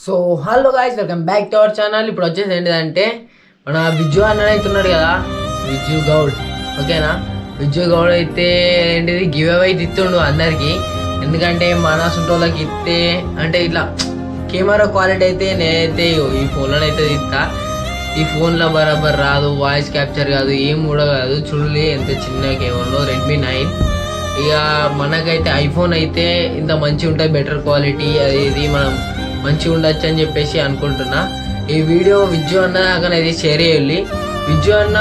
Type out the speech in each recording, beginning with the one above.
So hello guys, welcome back to our channel. ఇప్పుడు వచ్చేసి ఏంటిదంటే మన విజ్జు అన్న అవుతున్నాడు కదా, విజ్జు గౌడ్. ఓకేనా, విజ్జు గౌడ్ అయితే ఏంటిది గివ్ అవే ఇస్తుండు అందరికి. ఎందుకంటే మన సొంతోళ్ళకి ఇస్తే అంటే ఇట్లా కెమెరా క్వాలిటీ అయితే నేనైతే ఈ ఫోన్లో అయితే ఇస్తా. ఈ ఫోన్లో బరాబర్ రాదు, వాయిస్ క్యాప్చర్ కాదు, ఏం కూడా కాదు. చూడలే ఎంత చిన్న కెమెరాలో Redmi 9. ఇక మనకైతే ఐఫోన్ అయితే ఇంత మంచిగా ఉంటుంది, బెటర్ క్వాలిటీ అది ఇది మనం మంచిగా ఉండొచ్చు అని చెప్పేసి అనుకుంటున్నా. ఈ వీడియో విజ్జు అన్న దాకానైతే షేర్ చేయాలి. విజ్జు అన్న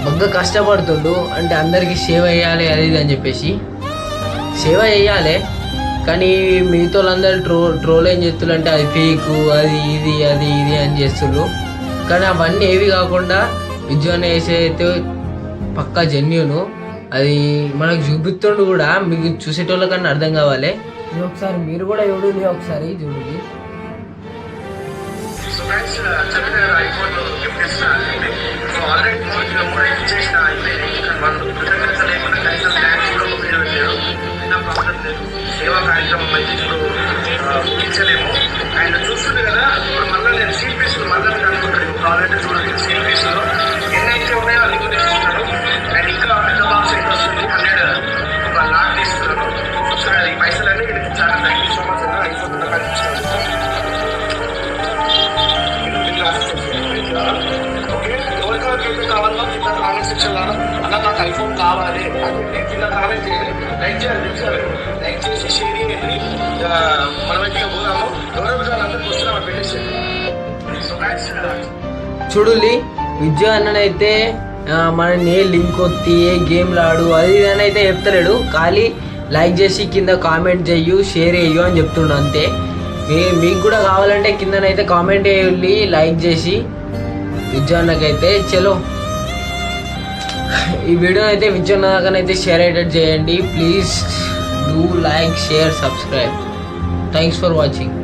బాగా కష్టపడుతుండు, అంటే అందరికీ సేవ చేయాలి అది ఇది అని చెప్పేసి సేవ చేయాలి. కానీ మిగతా వాళ్ళందరూ ట్రోల్ ఏం చేస్తున్నారు అంటే అది ఫేక్, అది ఇది అని చేస్తున్నారు. కానీ అవన్నీ ఏవి కాకుండా విజ్జు అన్న వేసేదైతే పక్కా జెన్యూను. అది మనకు చూపిస్తుండు కూడా, మీకు చూసేటోళ్ళకన్నా అర్థం కావాలి. ఒకసారి మీరు కూడా చూడండి, ఒకసారి చూడండి. ఐఫోన్ గిఫ్ట్ ఇస్తాను. సో ఆల్రెడీ మూడు చేసిన అయిపోయింది. వాళ్ళు కృతజ్ఞత లేకుండా కనీసం థ్యాంక్స్ కూడా వీడియో పెట్టారు. నా ప్రాబ్లం లేదు, సేవా కార్యక్రమం అయితే ఇప్పుడు ముగించలేము. ఆయన చూస్తుంది కదా, ఇప్పుడు మళ్ళీ నేను సీట్ పీసులు మళ్ళీ అనుకుంటాను. కావాలంటే చూడండి, సీట్ పీసులో ఎన్నైతే ఉన్నాయో అన్ని గుర్తిస్తున్నాను. అండ్ ఇంకా పెద్ద బాక్స్ అయితే వస్తుంది, 100 ఒక లాక్ తీస్తున్నాను. సో ఈ పైసలన్నీ వీళ్ళకి చాలా థ్యాంక్ యూ సో మచ్ అన్న. ఐఫోన్ కనిపిస్తున్నాను. ఓకే, ఎవరికైతే కావాలో కింద కామెంట్ సెక్షన్లో అన్న నాకు ఐఫోన్ కావాలి అంటే కింద కామెంట్ చేయాలి, లైక్ చేయాలి, లైక్ చేసి షేర్ చేయండి. మనమైతే పోదాము, ఎవరెవరు అందరికి వస్తున్నాం పెట్టేసి. చూడులి, విజ్జు అన్ననైతే మనని ఏ లింక్ వత్తి ఏ గేమ్లు ఆడు అది ఇది అయితే చెప్తలేడు. ఖాళీ లైక్ చేసి కింద కామెంట్ చెయ్యు, షేర్ చెయ్యు అని చెప్తుండు అంతే. మీకు కూడా కావాలంటే కిందనైతే కామెంట్ చేయాలి, లైక్ చేసి. విజ్జు అన్నకైతే చలో ఈ వీడియో అయితే విజ్జు అన్న దాకానైతే షేర్ అయ్యేటట్టు చేయండి. Please do like, share, subscribe. Thanks for watching.